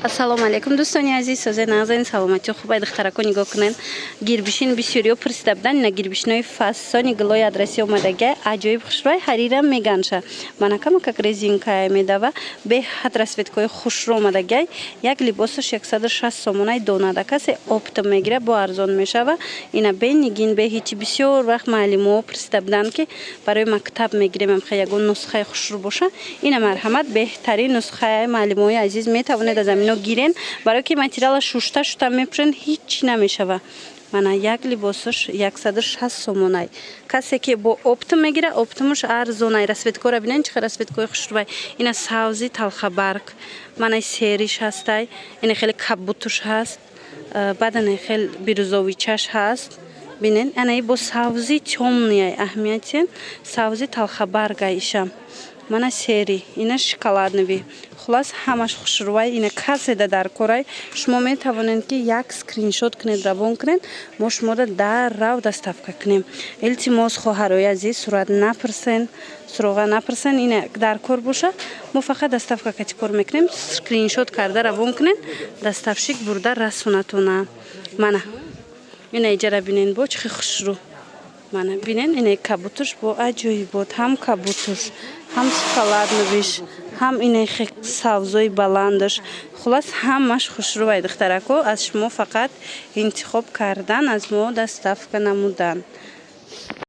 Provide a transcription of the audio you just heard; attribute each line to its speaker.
Speaker 1: Ассалому алейкум, дӯстони азиз, созаи нағзани саломати хубай духтарако нигоҳ кунед. Гирбишин бисёриё пурсидабдан ина гирбишинои фасони гилои адраси омадага аҷоиб хушрӯй ҳарирам меганша. Манакама как резинкае медава беҳад расветкои хушрӯ омадагай. Як либосаш 160 сомонай донада касе оптом мегира бо арзон мешава. Ина бе нигин бе ҳичи бисёр вақт маълимоҳо пурсидабдан ки барои мактаб мегирем амха ягон нусхаи хушрӯ боша. Ина марҳамат беҳтарин нусхаи маълимои азиз метавонед аз амино гирен, барои ки материала шушта мепушен ҳичи намешава. Мана як либосаш 160 сомонай. Касе ки бо оптом мегира, оптомаш арзонай. Расветкора бинен чихел расветкои хушрӯй. Ина савзи талхабарг. Мана сериш ҳастай. Ина хеле кабутуш ҳаст. Бадане хел бирӯзовичаш ҳаст. Бинен, ана бо савзи тёмнияй аҳамиятен. Савзи талхабаргай ишам. Мана сери, ина шоколаднови. Хулас ҳамаш хушрӯй, ина каседа дар корай. Шумо метавонед ки як скриншот кунед, равон кунед, мо шуморо даррав доставка кунем. Илтимос хоҳарои азиз, сурат напурсен, суроға напурсен, ина дар кор боша, мо фақат доставка кати кор мекунем, скриншот карда равон кунед, доставщик бурда расонатона. Мана ина иҷара бинен бо чихи хушрӯ. Мана бинен ина кабутуш бо аҷоибот, ҳам кабутуш, ҳам шоколадновиш, ҳам ина савзои баландаш. Хулас ҳамаш хушрӯй духтарако, аз шумо фақат интихоб кардан, аз мо доставка намудан.